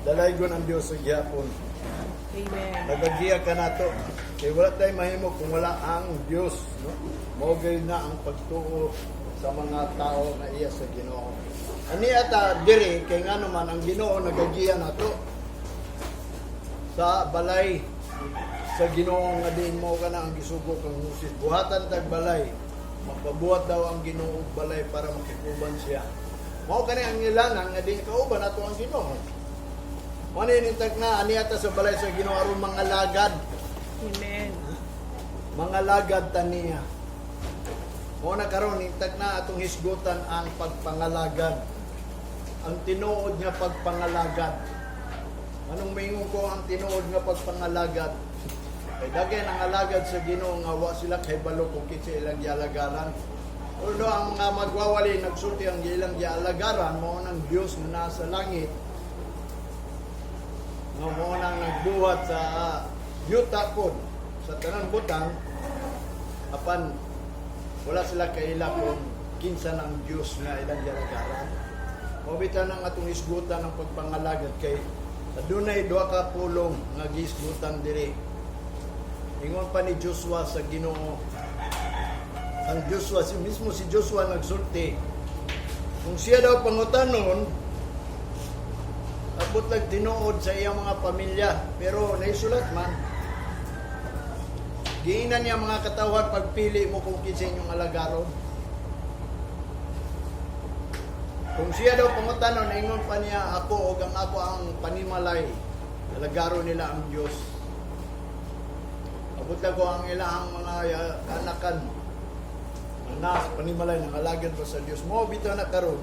dalaygon ang Dios sa gihapon. Amen. Nagagiya ka na to. Kaya wala tayo mahimo kung wala ang Diyos. No? Maugay na ang pagtuo sa mga tao na iya sa Ginoo. Ani ata diri kay nga naman ang Ginoo nagagiya na to sa balay sa Ginoo nga diin mo ka na ang gisugo kang Moses. Buhatan tag balay. Magpabuhat daw ang Ginoo og balay para makikuban siya. Mao kani ang ilangan nga diin kauban ato ang Ginoo. Mano inintag na ani ata sa balay sa Ginoo aron mga lagad. Amen. Mga lagad taniya. Mo na karon intag na atong hisgutan ang pagpangalagad. Ang tinuod nga pagpangalagad. Anong maingon ko ang tinuod nga pagpangalagad? Kay dagay nang alagad sa Ginoo nga wa sila kay balo kung kinsa ilang gialagaran. Although ang mga magwawali nagsulti ang ilang gialagaran mao nang Dios nga nasa langit. Nga mao nang nagbuhat sa yuta pod sa tanang butang apan wala sila kaila kung kinsa ng Dios nga ilang gialagaran. Mabita nang atong isgutan ng pagpangalagad kay adunay duha ka pulong nga giisgutan diri. Ingon pa ni Joshua sa Ginoo. Ang Joshua, mismo si Joshua nagsulti. Kung siya daw pangutanon, abot lang tinuod sa iyang mga pamilya. Pero naisulat man, giinan niya mga katawan pagpili mo kung kinsa inyong alagaron. Kung siya daw pangutanon, ingon pa niya, ako o ako ang panimalay. Alagaron nila ang Diyos. Abot lang ko ang ilang mga anakan. Nas panimalay ng alagad pa sa Dios mo bitaw na karon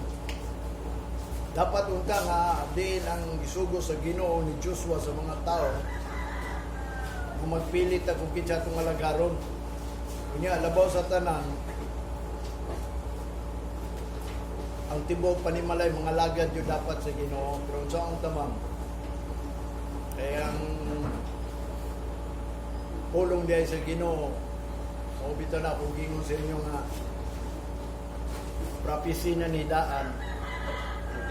dapat unta nga din ang gisugo sa Ginoo ni Joshua sa mga tao kung magpilit ta kung kinsa tong alagaron unya labaw sa tanan ang tibuok panimalay mga lagad yo dapat sa Ginoo pero sa ang tamam kaya ang pulong diay sa Ginoo o bitaw na kung gingon sa inyo nga prophecy na ni Daan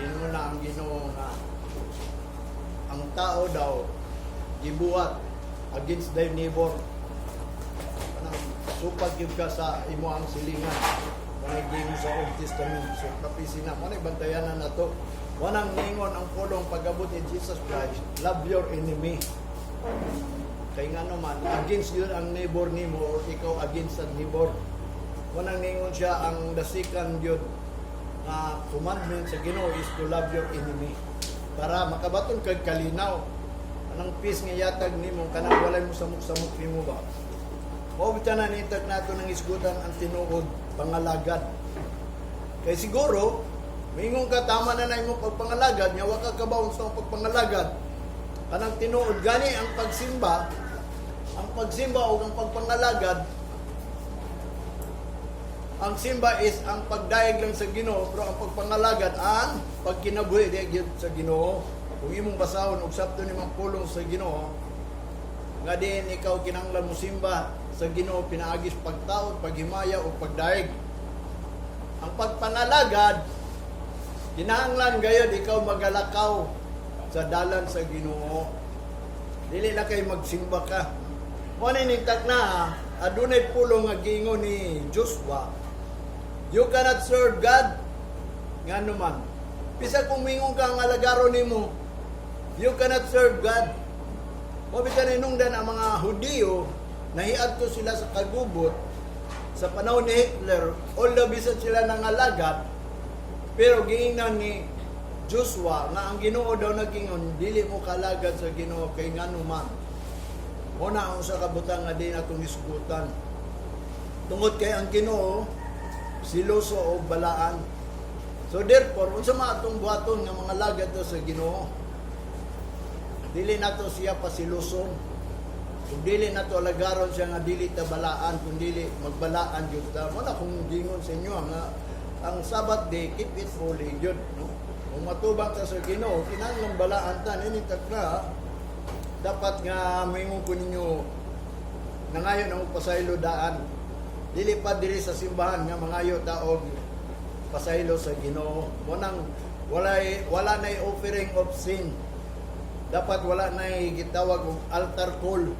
gingon na ang Ginoo nga ang tao daw gibuhat against thy neighbor anang supag gyud ka sa imo ang silingan kung gingon sa Old Testament so prophecy na mo bantayanan na to wanang ningon ang pulong pag-abot ni Jesus Christ love your enemy kay nga naman, against yun ang neighbor nimo or ikaw against ang neighbor. Wanang ningon siya ang dasikan yun na commandment sa Ginoo is to love your enemy. Para makabaton kag kalinaw. Anang peace nga yatag nimo kanang walay mo samok-samok nimo ba. O bitana nitag nato ng isgutan ang tinuod pangalagad. Kay siguro, mingon ka tama na imong pagpangalagad, nya wa ka kabaw sa pagpangalagad. Anang tinuod gani ang pagsimba o ang pagpangalagad ang simba is ang pagdayeg lang sa Ginoo pero ang pagpangalagad ang pagkinabuhi gyud sa Ginoo kung imong basahon og sabto nimong pulong sa Ginoo nga din ikaw kinahanglan mo simba sa Ginoo pinaagis pagtaod paghimaya o pagdayeg ang pagpangalagad kinahanglan gayud ikaw magalakaw sa dalan sa Ginoo dili na kay magsimba ka. Mo ni ningtag na adunay pulong nga gingon ni Joshua. You cannot serve God nga naman. Bisa kung mingon ka ang alagaro nimo, you cannot serve God. Mo bisan inungdan ang mga Hudiyo nahiadto sila sa kagubot sa panahon ni Hitler, although bisan sila nangalagad, pero giingnan ni Joshua nga ang Ginoo daw nagingon dili mo kalagad sa Ginoo kay nganuman mo na ang sa kabutang nga din atong isgutan tungod kay ang Ginoo siloso o balaan so therefore unsa man atong buhaton nga mga lagad to sa Ginoo dili nato siya pasiluson kung dili nato alagaron siya nga dili ta balaan kung dili magbalaan jud ta mo na kung gingon sa inyo nga ang Sabbath day keep it holy jud no. Kung matubang ta sa Ginoo, kinahanglan balaan ta ini tagka dapat nga maingon ko ninyo nangayo na pasaylo daan. Dili pa diri sa simbahan nga mangayo ta og pasaylo sa Ginoo. Mo nang wala nay offering of sin. dapat wala na gitawag og altar call.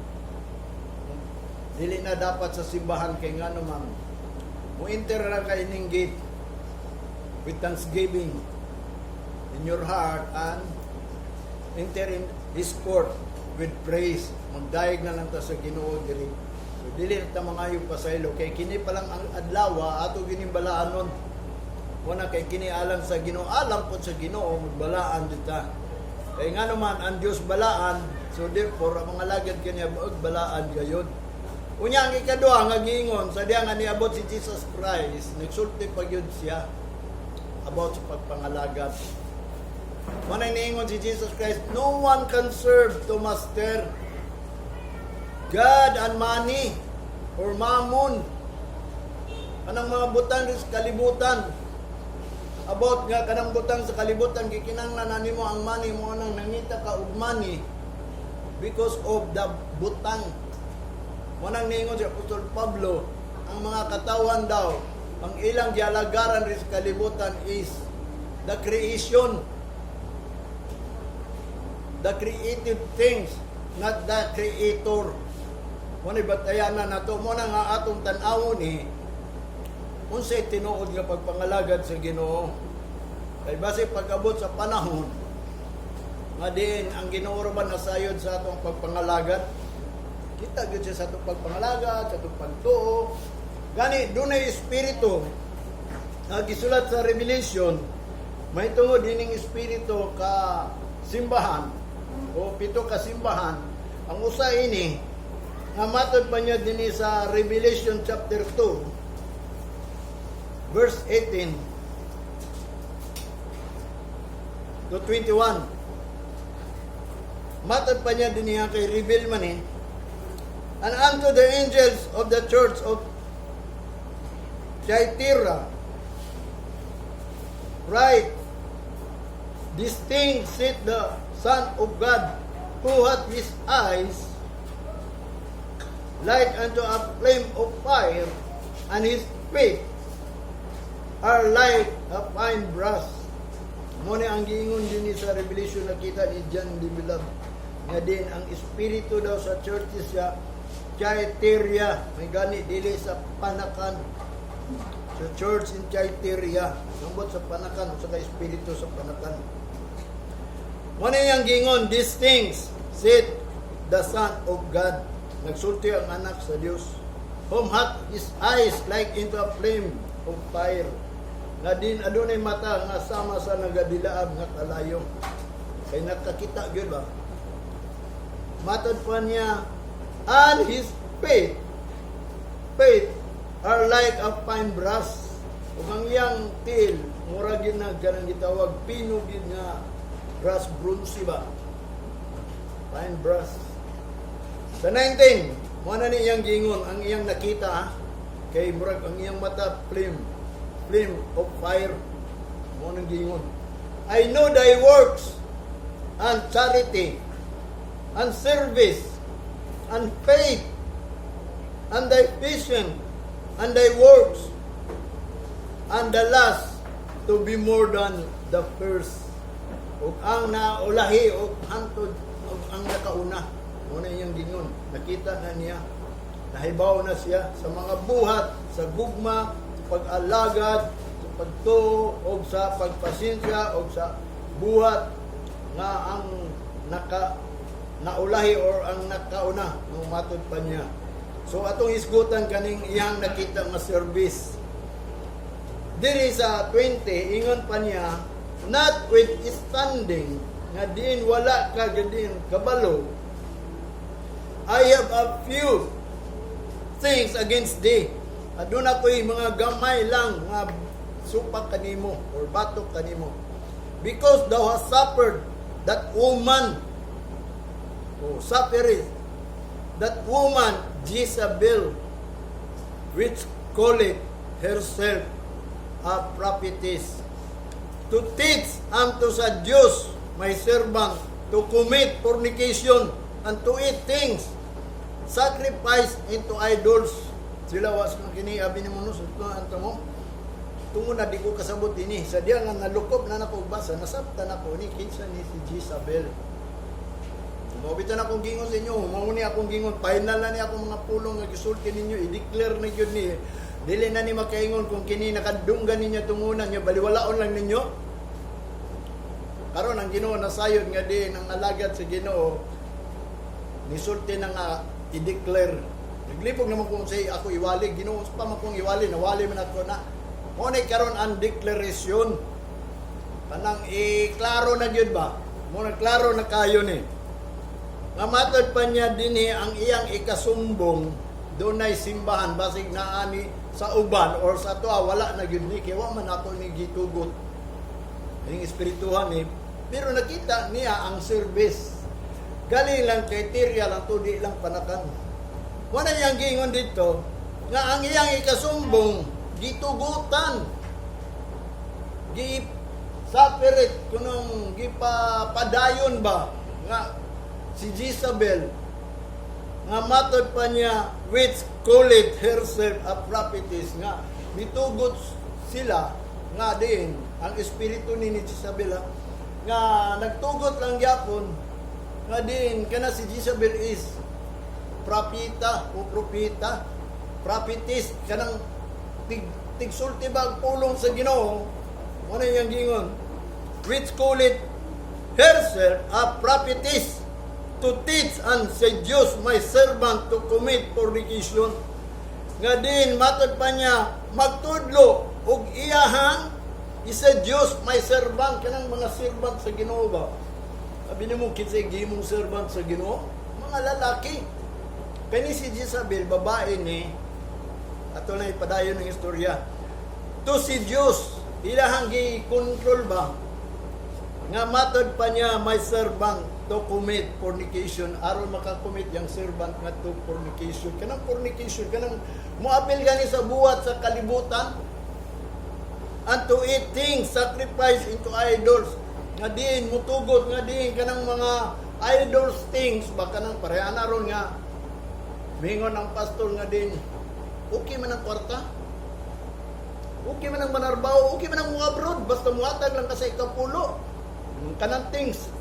Dili na dapat sa simbahan kay ngano man mo enter ra kay ning gate with thanksgiving in your heart and enter in His court with praise. Magdayeg na lang ta sa Ginoo diri. So dili ta mangayo pasaylo kay kini pa lang ang adlaw ato ginimbalaanon. Wala kay kini alam sa Ginoo, alam po sa Ginoo magbalaan dita. Kay nga naman ang Dios balaan, so therefore ang mga lagad kaniya balaan gayud. Unya ang ikaduha nga giingon sa diha nga niabot si Jesus Christ, nagsulti pa gyud siya about sa pagpangalagad. Manay niingon si Jesus Christ, no one can serve two master, God and money or mammon. Anang mga butang sa kalibutan. About nga kanang butang sa kalibutan gikinanglan nimo ang money mo nang nangita ka og money because of the butang. Manang niingon si Apostol Pablo, ang mga katawan daw, ang ilang gialagaran rin sa kalibutan is the creation, the creative things, not the creator. Muna batayanan na ito. Muna nga atong tanawon unsay tinuod nga pagpangalagad sa Ginoo. Kay base pag-abot sa panahon, nga din ang Ginoo man nasayod sa atong pagpangalagad. Kita gyud siya sa atong pagpangalagad, sa atong pagtuo. Gani dunay espiritu nga gisulat sa Revelation, may tungod dining espiritu ka simbahan o 7 ka simbahan. Ang usa ini nga matod pa niya dinhi sa Revelation chapter 2 verse 18 to 21. Matod pa niya dinhi kay reveal man and unto the angels of the church of Thyatira write, this thing said the Son of God, who hath his eyes like unto a flame of fire, and his feet are like a fine brass. Muna ang giingon din sa Revelation nakita ni John the Beloved nga din ang espiritu daw sa churches sa Thyatira, may gani dili sa panakan, sa church in Thyatira, sambot sa panakan o sa espiritu sa panakan. Muna yung gingon, these things said the Son of God, nagsulti ang anak sa Dios, whom hath his eyes like into a flame of fire, nga din adunay mata nga sama sa nagadilaab nga kalayo. Kay nakakita gyud ba? Matod pa niya, and his feet are like a fine brass. Ug ang iyang til mura gid na ganang gitawag pino gid nga brass bronze ba? Fine brass. Sa 19, mo na ni iyang gingon ang iyang nakita kay murag ang iyang mata flame of fire. Mo nang gingon, I know thy works and charity and service and faith and thy patience and thy works and the last to be more than the first. Ug ang naulahi ug hantod ug ang nakauna. Muna iyang gingon, nakita na niya, nahibaw na siya sa mga buhat, sa gugma, sa pag-alagad, sa pagtuo, o sa pagpasensya, o sa buhat nga ang naulahi or ang nakauna nung matod pa niya. So atong isgutan kaning iyang nakita nga service. Diri sa 20, ingon pa niya, notwithstanding nga din wala ka gadin kabalo, I have a few things against thee. Aduna ko'y mga gamay lang nga supak kanimo or batok kanimo. Because thou hast suffered that woman, that woman Jezebel, which calleth herself a prophetess, to teach unto sa Diyos my servant to commit fornication and to eat things sacrifice into idols. Sila was kung kiniabi ni Munos ito mo tungo na di ko kasabot ini sa diya nga nalukop na nako basa nasabtan ako ni kinsa ni si Jezebel. Mabitan akong gingon sa inyo, mauni akong gingon, final na ni akong mga pulong nga gisulti ninyo, i-declare na yun ni, dili na ni makaingon kung kini nakadunggan ninyo tungunan nyo, baliwalaon lang ninyo. Karon ang Ginoo nasayod nga din ang alagad sa Ginoo, nisulti na nga i-declare. Naglipog naman kung say ako iwali, Ginoo pa man kong iwali, nawali man ako na. Muna karon ang declaration. Kanang i-klaro na gyud ba? Muna klaro na kayo ni. Nga matod pa niya dinhi ang iyang ikasumbong, dunay simbahan basig naani sa uban or sa tuwa wala na gyud ni kay wa man ako ni gitugot. Ang espirituhan ni pero nakita niya ang service. Galing lang kriteria lang to di lang panakan. Wala yang gingon dito nga ang iyang ikasumbong gitugutan. Gi separate kunong gipapadayon ba nga si Jezebel nga matod pa niya which called herself a prophetess nga mitugot sila nga din ang espiritu ni Jezebel nga nagtugot lang gyapon nga din kana si Jezebel is propita o propita prophetess kanang tigsulti ba pulong sa Ginoo ano yung gingon which called herself a prophetess to teach and seduce my servant to commit fornication. Nga din, matod pa niya, magtudlo, ug iyahang iseduce my servant, kanang mga servant sa Ginoo ba? Sabi niyo mo, kinsay gimong servant sa Ginoo? Mga lalaki. Kani si Jezebel, babae ni, ato na ipadayon ng istorya, to seduce, ilahang gi-control ba? Nga matod pa niya, my servant, to commit fornication aron makakommit yang servant nga to fornication kanang moapil gani sa buhat sa kalibutan and to eat things sacrifice into idols nga diin mutugot nga diin kanang mga idols things baka nang pareha na ron nga mingon ang pastor nga din okay man ang kwarta okay man ang manarbaho okay man ang mga abroad basta muhatag lang kasi ikapulo kanang things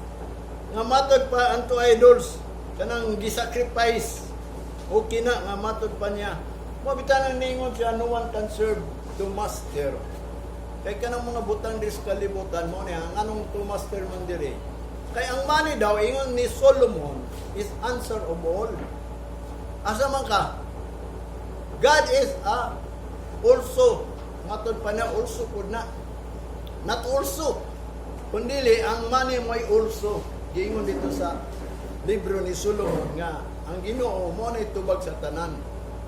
nga matod pa anto idols kanang gisacrifice okay na nga matod pa niya mabitan ang ningon siya no one can serve two master kay kanang mga butang dis kalibutan mo niya ang anong two master man diri kay ang money daw ingon ni Solomon is answer of all asa man ka God is also matod pa na also pud na not also kundili ang money may also giingon dito sa libro ni Solomon nga ang Ginoo mo na itubag sa tanan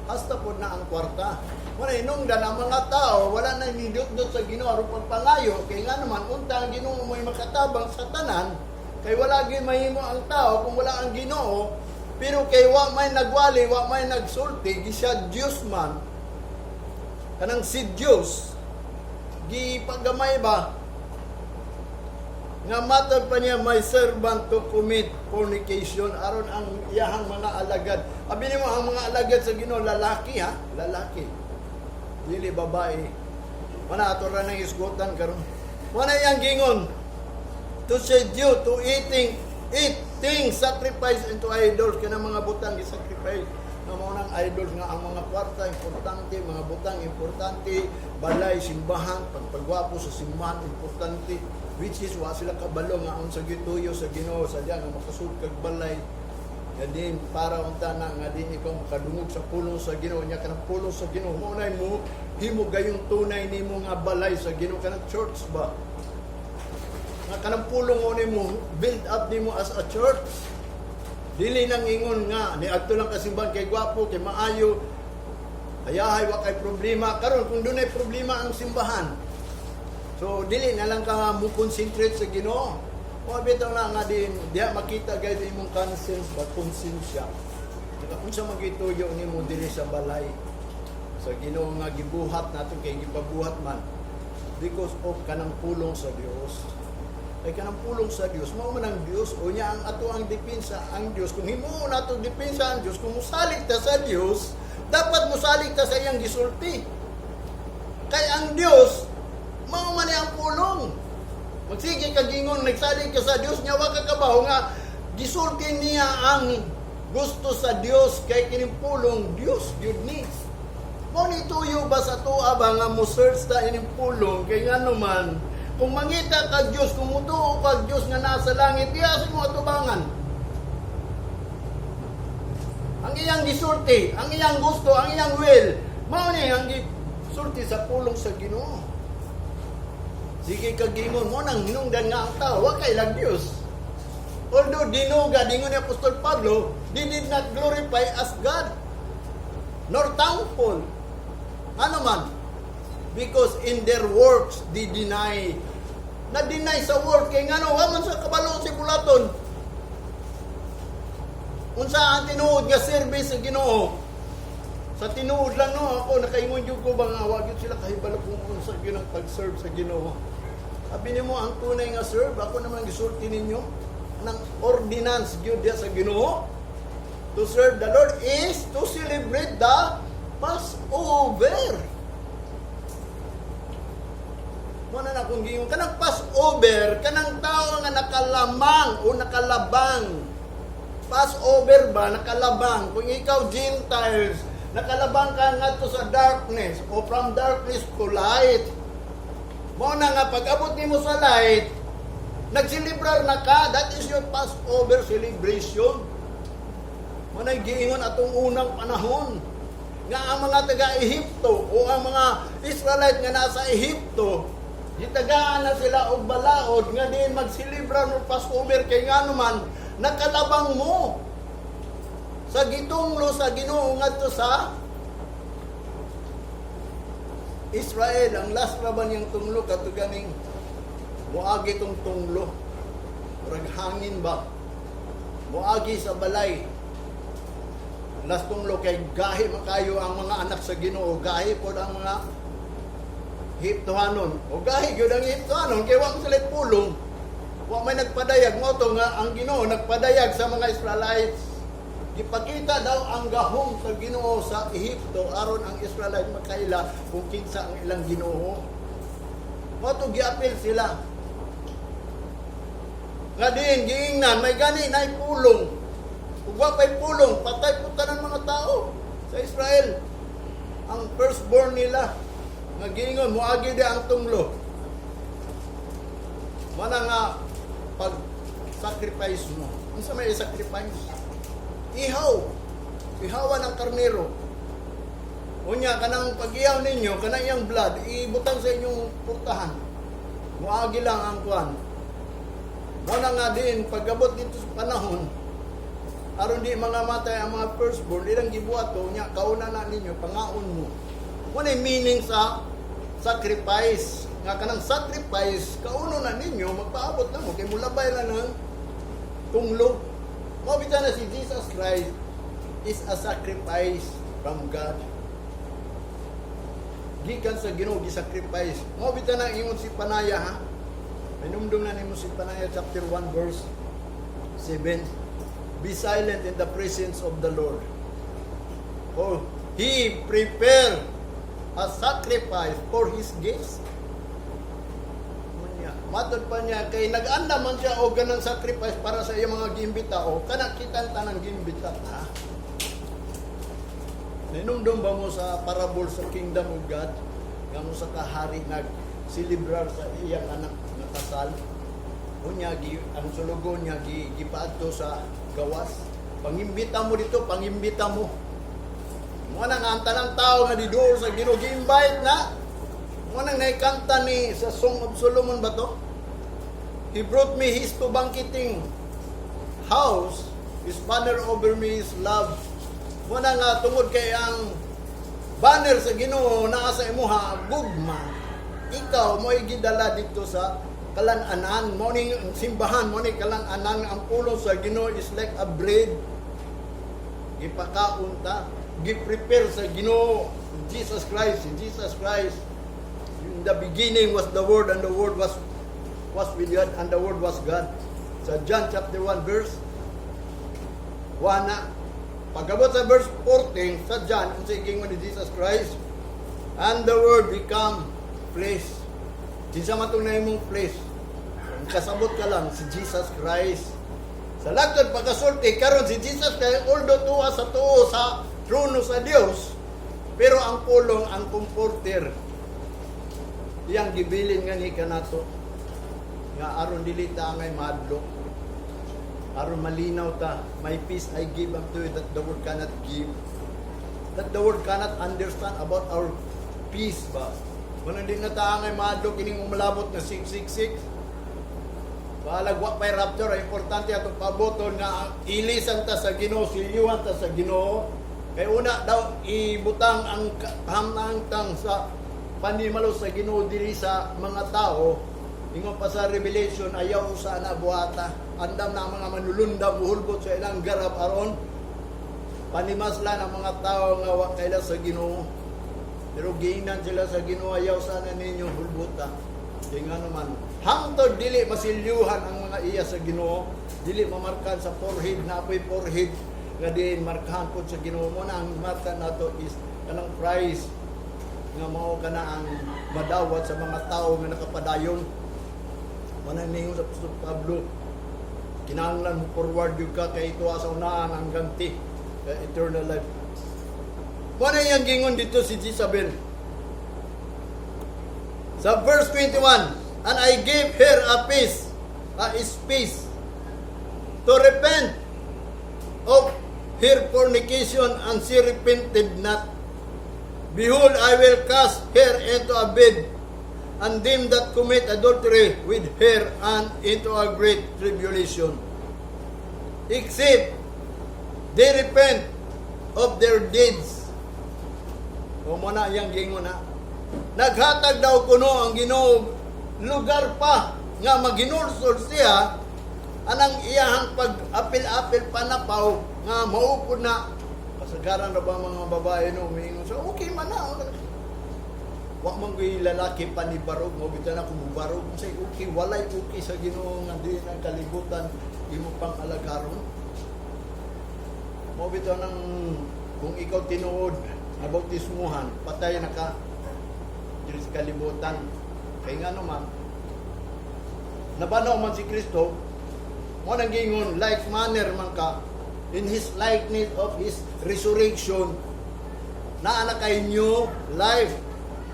hasta po na ang kwarta mo na inungdan ang mga tao wala na nidot-dot sa Ginoo aron pagpangayo kay nga naman unta ang Ginoo may makatabang sa tanan kay wala gyud mahimo ang tao kung wala ang Ginoo pero kay wa may nagwali wa may nagsulti gi siya Dios man kanang si Dios gi paggamay ba nga matod pa niya my servant to commit fornication aron ang iyahang mga alagad. Abi nimo ang mga alagad sa Ginoo lalaki ha, lalaki. Dili babae. Mana ato ra nang isgutan karon. Wala yang gingon to seduce to eating sacrifice into idols kana mga butang gi-sacrifice nga mao nang idols nga ang mga kwarta importante, mga butang importante, balay simbahan, pagpagwapo sa simbahan importante. Which is wa sila kabalo nga ang sagituyo sa Ginoo sa diya nga makasud kag balay nga din para unta na nga din ikaw makadungog sa pulong sa Ginoo nya kanang pulong sa Ginoo mo nay mo himo gayong tunay nimo nga balay sa Ginoo kanang church ba nga kanang pulong mo nimo build up nimo as a church dili nang ingon nga ni adto lang kasimbahan kay gwapo kay maayo ayahay wa kay problema karon kung dunay problema ang simbahan. So, dili na lang ka mo concentrate sa Ginoo. O, bitaw na nga din, diya makita guys imong conscience ba, konsensya. Kung sa magituyo ni mo dili sa balay, sa Ginoo nga gibuhat natin, kay gipabuhat man, because of kanang pulong sa Dios. Kay kanang pulong sa Dios, mao man ang Dios, o niya ang ato ang depensa ang Dios. Kung himo nato depensa ang Dios, kung musalig ta sa Dios, dapat musalig ta sa iyang gisulti. Kay ang Dios, mao man ang pulong. Magsige ka gingon, nagsalig ka sa Dios, nya wa ka kabaho nga gisulti niya ang gusto sa Dios kay kining pulong Dios gyud ni. Mo ni tuyo ba sa tuwa ba nga mo search ta ining pulong kay ngano man kung mangita ka Dios, kung mutuo ka Dios nga nasa langit, diya mo atubangan. Ang iyang gisulti, ang iyang gusto, ang iyang will, mao ni ang gisulti sa pulong sa Ginoo. Sige kagingon mo nang hinungdan nga ang tao, wa kay lang Dios. Although dinuga, dingon ni Apostol Pablo, they did not glorify as God, nor thankful. Ano man? Because in their works, they deny. Na-deny sa work, kaya nga wa man sa kabalo si bulaton. Unsa ang tinuod nga service sa Ginoo? Sa tinuod lang no, ako nakaingon jud ko ba nga wag yun sila kahibalo kung unsa gyud ang pag-serve sa Ginoo. Sabi nimo ang tunay nga serve, ako naman gisulti ninyo ng ordinance gyud diya sa Ginoo. To serve the Lord is to celebrate the Passover. Muna na kung giyon kanang Passover, kanang tao nga nakalamang o nakalabang. Passover ba nakalabang? Kung ikaw Gentiles, nakalabang ka ngadto sa darkness o from darkness to light. Mo na nga pag-abot nimo sa light, nagsilibrar na ka, that is your Passover celebration. Mo na giingon atong unang panahon nga ang mga taga-Ehipto o ang mga Israelite nga nasa Ehipto, gitagaan na sila og balaod nga din magsilibrar ng Passover kay ngano man nakalabang mo sa gitunglo sa Ginoo ngadto sa Israel. Ang last ra ba niyang tunglo kadto ganing moagi tong tunglo murag hangin ba moagi sa balay. Last tunglo kay gahi makayo ang mga anak sa Ginoo, gahi pod ang mga Hiptohanon o gahi gyud ang Hiptohanon kay wa sila pulong, wa may nagpadayag mo to nga ang Ginoo nagpadayag sa mga Israelites. Gipakita daw ang gahom sa Ginoo sa Ehipto aron ang Israelite makaila kung kinsa ang ilang Ginoo. Mo to giapil sila. Nga din giingnan may gani nay pulong. Ug wa pay pulong, patay po tanan mga tao sa Israel. Ang firstborn nila nga giingon moagi di ang tunglo. Mana nga pag sacrifice mo. Unsa may sacrifice? Ihawan ng karnero. Unya kanang pag-ihaw ninyo, kanang iyang blood, ibutang sa inyong purtahan. Muagi lang ang kuan. Muna nga din, pag-abot dito sa panahon, aron di mga matay ang mga firstborn, ilang gibuato, nya kauna na ninyo, pangaon mo. Muna yung meaning sa sacrifice. Nga kanang sacrifice, kauno na ninyo, magpaabot na mo, kay mulabay na ng tunglo. Mabita na si Jesus Christ is a sacrifice from God. Gikan sa Ginoo gi-sacrifice. Mabita na ingon si Panaya ha. Minumdum na nimo si Panaya chapter 1 verse 7. Be silent in the presence of the Lord. For He prepared a sacrifice for His guests. Matod pa niya, kay nag-anda man siya o ganang sacrifice para sa iyang mga giimbita o kanakitan tanang giimbita. Ha? Ninumdum ba mo sa parable sa Kingdom of God? Nga mo sa kahari nag-celebrar sa iyang anak na kasal? O niya, ang sulugon niya, gipaadto sa gawas. Pangimbita mo dito, pangimbita mo. Mga nang ang tanang tao nga didoor sa Ginoo, gi-invite na. Manang naikanta ni sa Song of Solomon ba to? He brought me his to banqueting house, his banner over me is love. Muna nga tungod kay ang banner sa Ginoo naa sa imuha gugma. Ikaw mo gidala dito sa kalan-anan, mo ning simbahan, mo ning kalan-anan ang pulong sa Ginoo is like a bread. Gipakaon ta, gi-prepare sa Ginoo Jesus Christ, In the beginning was the Word, and the Word was with God, and the Word was God. Sa John chapter 1 verse 1 na. Pagabot sa verse 14 sa John, ang siging ni Jesus Christ, and the Word become flesh. Di sa matong na imong flesh. Ang kasabot ka lang si Jesus Christ. Sa latod pagkasulti karon si Jesus kay although tuwa sa tuo sa trono sa Dios, pero ang pulong, ang comforter, iyang gibilin nga ni kanato nga aron dili ta ngay madlo, aron malinaw ta, my peace I give unto you that the world cannot give, that the world cannot understand about our peace ba. Kung hindi na ta ngay madlo kining umalabot na 666, balag wa pay rapture, importante atong paboton nga ilisan ta sa Ginoo, silyuhan ta sa Ginoo. Kay una daw ibutang ang hamnangtang sa panimalo sa Ginoo diri sa mga tao. Ingon pa sa Revelation, ayaw sana buhata. Andam na ang mga manulundang uhulbot sa ilang garab aron panimaslan ang mga tao nga wa kaila sa Ginoo. Pero giingnan sila sa Ginoo, ayaw sana ninyo hulbuta. Kaya nga naman, hangtod dili masilyuhan ang mga iya sa Ginoo, dili mamarkan sa forehead, na apoy forehead, nga din markahan po sa Ginoo mo na ang marka nato is kanang prize nga mao kana ang madawat sa mga tao nga nakapadayon. Manang ningon sa Apostol Pablo, kinahanglan mo forward yung ka kay ito sa unahan ang ganti, eternal life. Muna yung gingon dito si Jezabel. Sa verse 21, and I gave her a space to repent of her fornication, and she repented not. Behold, I will cast her into a bed, and them that commit adultery with her, and into a great tribulation, except they repent of their deeds. O muna yung gingon na. Naghatag daw kuno ang Ginoo lugar pa nga maginulsol siya anang iyahang pag-apil-apil panapaw nga maupod na kasagaran na ba mga babae no umingon so okay man na wa man ko'y lalaki panibarog mo bitan ako mubarog say okay walay okay sa Ginoo nga di ang kalibutan imo pang alagaron mo bitaw nang kung ikaw tinuod na bautismuhan patay na ka diri sa kalibutan. Kaya nga naman, nabanaw man si Kristo, mo nang gingon, like manner man ka, in His likeness of His resurrection, na anak kay new life.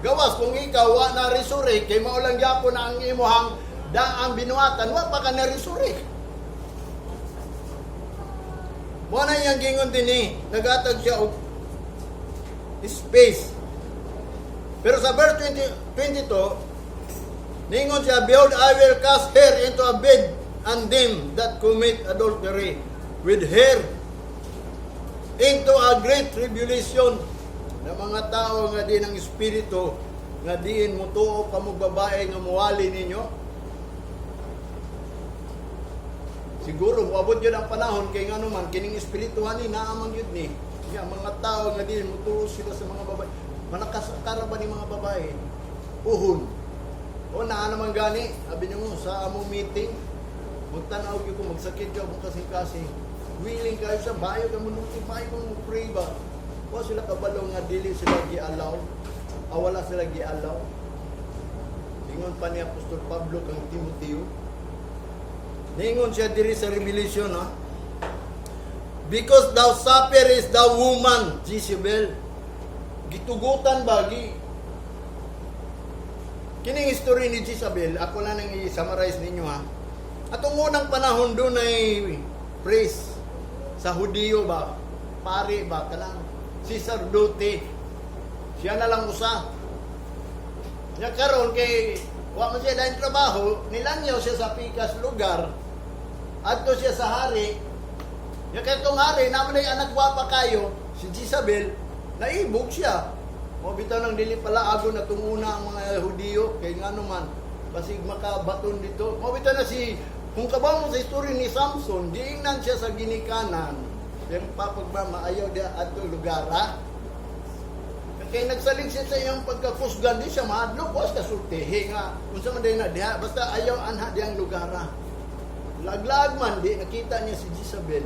Gawas, kung ikaw wa na resurrect, kay maulang yapon na ang imuhang daang binuatan, wa pa ka na resurrect. Mo na yung gingon din eh, nagatag siya og space. Pero sa verse 22, ningon siya, behold, I will cast her into a bed, and them that commit adultery with her into a great tribulation. Na mga tao nga din ang espiritu, nga diin mo tuo ka mo babae nga muwali ninyo. Siguro, muabot yun ang panahon, kay nga naman, kining espirituhan ni, naamang yun ni. Kaya mga tao nga din, mo tuo sila sa mga babae. Manakasakara ba ni mga babae? Uhon. O naa naman gani, sabi niyo mo, sa among meeting, magtanaw ko kung magsakit ka, kung kasing-kasing, willing kayo sa bayo, ka mo bayo mo pray ba? O sila kabalo nga dili sila gialaw, wala sila gialaw. Ingon pa ni Apostol Pablo kang Timoteo. Ningon siya diri sa Revelation, ha? Because thou sufferest the woman, Jezebel, gitugutan bagi kining history ni Jezebel, ako lang nang i-summarize ninyo ha. Atong unang panahon doon ay priest sa Hudiyo ba, pari ba, kanang sacerdote, siya na lang usa. Nya karon kay wa man siya dahil trabaho, nilanyaw siya sa pikas lugar, adto siya sa hari. Nya kay tong hari naman ay anak gwapa kayo, si Jezebel, naibog siya. O bitaw nang dili pala ago na tunguna ang mga Hudiyo kay ngano man basig makabaton dito. O bitaw na si kung kabaw mo sa history ni Samson, diingnan siya sa ginikanan. Yung papagbama ayaw dia adto lugara. Kay nagsalig siya sa iyang pagkakusgan di siya maadlo was kasultihi nga unsa man day na diha basta ayaw anha diyang lugara. Laglag man di nakita niya si Jezebel.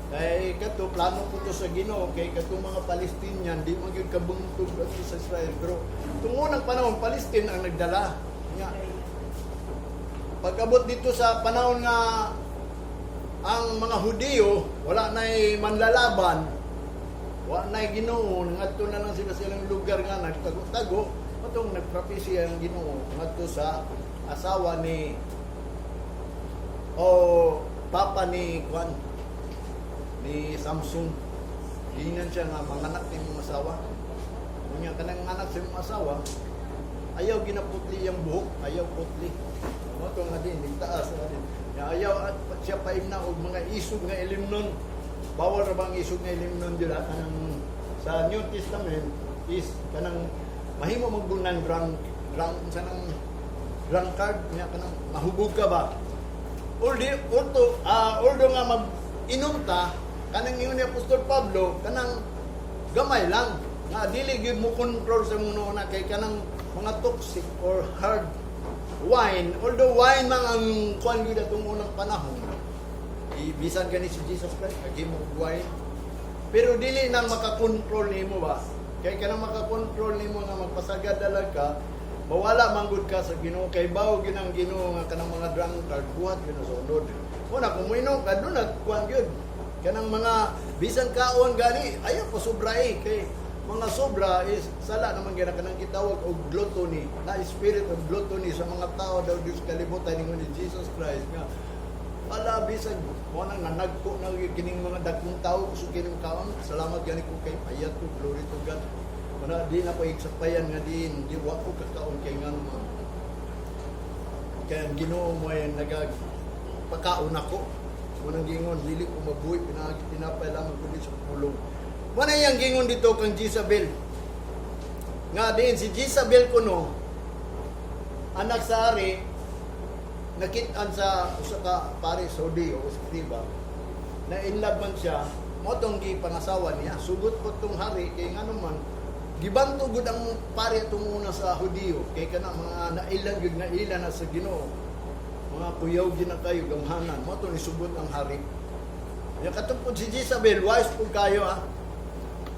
Kay kato plano ko to sa Ginoo kay kato mga Palestinian di man gyud kabungtog sa Israel pero tungunang panahon Palestine ang nagdala nga pag-abot dito sa panahon nga ang mga Hudiyo wala na'y manlalaban, wala na'y Ginoo, ngadto na lang sila silang lugar nga nagtago-tago, matong nagpropesya ang Ginoo ngadto sa asawa ni papa ni Juan ni Samson. Ginan siya nga manganak ni mong asawa. Kunya kanang anak sa mong asawa, ayaw ginaputli yung buhok, ayaw putli. Mato nga din, taas nga din. Ayaw at siya paimna og mga isog nga ilimnon. Bawal ra bang isog nga ilimnon dira kanang sa New Testament is kanang mahimo magbunan sanang drunkard niya kanang mahubog ka ba? Although nga mag-inom ta, kanang ingon ni Apostol Pablo, kanang gamay lang. Nga dili gyud mo control sa muno na kay kanang mga toxic or hard wine. Although wine man ang kuan gyud atong unang panahon. Bisan gani si Jesus Christ kay mo wine. Pero dili nang makakontrol nimo ba? Kay kanang makakontrol nimo nga magpasagad dalag ka, mawala manggod ka sa Ginoo kay bawo ginang Ginoo nga kanang mga drunkard buhat gyud sa sunod. Una kung moinom ka do nagkuan gyud. Kanang mga bisan kaon gani ayaw pa sobray kay mga sobra is sala naman gina kanang gitawag og gluttony, na spirit of gluttony sa mga tao daw Dios kalibutan ningon ni Jesus Christ nga ala bisan mo nang nanagko na kining mga dagkong tao gusto kining kaon, salamat gani ko kay ayat ko, glory to God. Mana di na pa iksapayan nga di wa ko kakaon kay ngano man. Kaya ang Ginoo mo ay nagpakaon ako. Unang gingon dili ko mabuhi pinapay lang kundi sa pulong. Wala yang gingon dito kang Jezabel. Nga din si Jezabel kuno anak sa ari nakitaan sa usa ka pare Saudi o skriba na in love man siya mo tong gipangasawa niya sugot po tong hari kay ngano man gibanto gud ang pare tong una sa Hudiyo kay kana mga nailan gud nailan na sa Ginoo mga kuyaw gid na kayo gamhanan mo to ni subot ang hari ya katupod si Jezabel wise pud kayo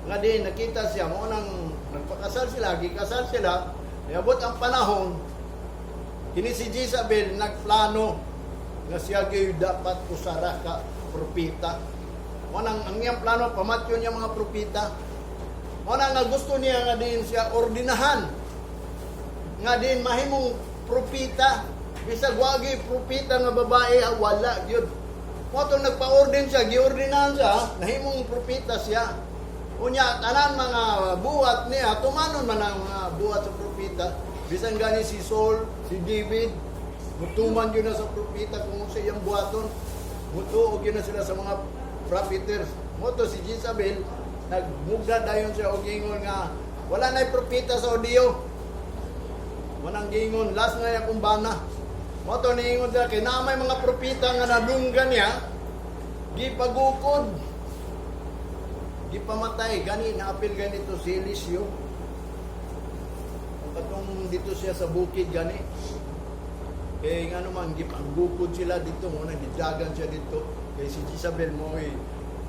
nga din nakita siya mo nang nagpakasal sila gikasal sila niabot ang panahon kini si Jezabel nagplano nga siya gyud dapat usara ka propeta mo nang ang iyang plano pamatyon niya mga propeta mo nang nga gusto niya nga din siya ordinahan nga din mahimong propeta bisag wagi propeta nga babae wala gyud mo tong nagpa-orden siya giordinahan siya nahimong propeta siya. Unya tanan mga buhat niya tumanon man ang mga buhat sa propeta bisan gani si Saul, si David mutuman yun na sa propeta kung sa iyang buhaton mutuog yun na sila sa mga propheters mo to si Jezabel nagmugda dayon siya og ingon nga wala na'y propeta sa Hudiyo manang gingon last nga akong bana mo to niingon siya kay na may mga propeta nga nadunggan niya gipagukod gipamatay gani naapil ganito si Eliseo katong dito siya sa bukid gani kay ngano man gipanggukod sila dito mo nang gidagan siya dito kay si Jezabel mo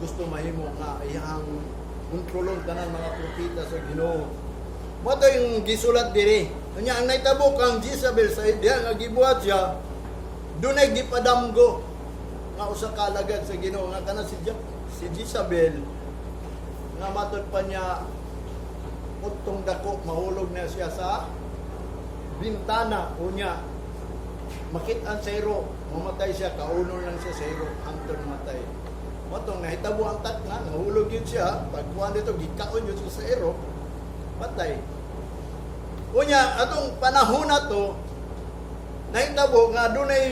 gusto mahimo nga iyang kontrolon tanan mga propeta sa Ginoo mo to yung gisulat diri kanya ang naitabo kang Jezabel sa diha nga gibuhat siya dunay gipadamgo nga usa ka alagad sa Ginoo nga kana si Jezabel nga matod pa niya utong dako mahulog na siya sa bintana unya makit-an sa iro mamatay siya kaunon lang siya sa iro hangtod matay matong nahitabo ang tatna nahulog yun siya pagkuhan dito gikaon yun sa iro matay unya atong panahon na to nahitabo nga dunay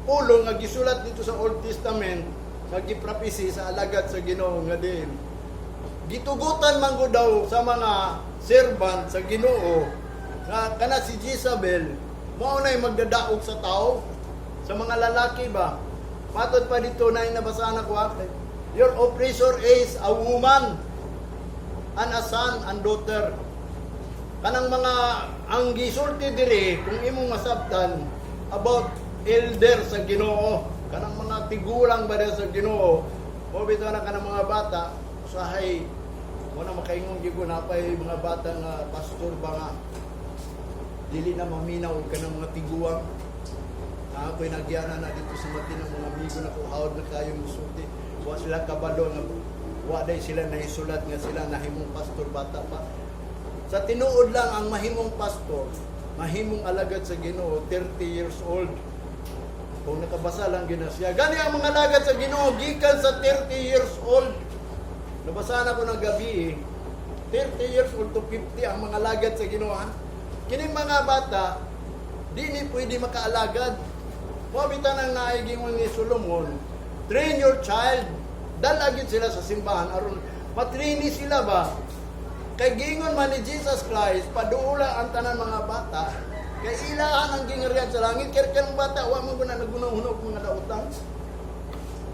pulong nga gisulat dito sa Old Testament nga giprapisi sa alagad sa Ginoo nga din gitugutan man ko daw sa mga servant sa Ginoo nga kana si Jezabel mao nay magdadaog sa tao sa mga lalaki ba matod pa dito na inabasahan ako your oppressor is a woman and a son and daughter kanang mga ang gisulti diri kung imong masabtan about elder sa Ginoo kanang mga tigulang ba sa Ginoo o bitaw na kanang mga bata usahay wala makaingon gyud napay mga bata nga pastor ba nga dili na maminaw kanang mga tiguang ako'y nagyana na dito sa mati ng mga amigo na kuhawad na kayo musulti. Wa sila kabalo nga wa day sila naisulat nga sila nahimong pastor bata pa. Sa tinuod lang ang mahimong pastor, mahimong alagad sa Ginoo 30 years old. Kung nakabasa lang gina siya. Gani ang mga alagad sa Ginoo gikan sa 30 years old. Nabasahan ako ng gabi 30 years old to 50 ang mga alagad sa Ginoo. Kining mga bata di ni pwede makaalagad. Mabitan ang naigingon ni Solomon, train your child. Dalagid sila sa simbahan aron matrini sila ba? Kay gingon man ni Jesus Christ, paduula ang tanan mga bata. Kay ilahan ang gingarihan sa langit. Kaya kanang bata, wa man guna nagunahunok mga daotang.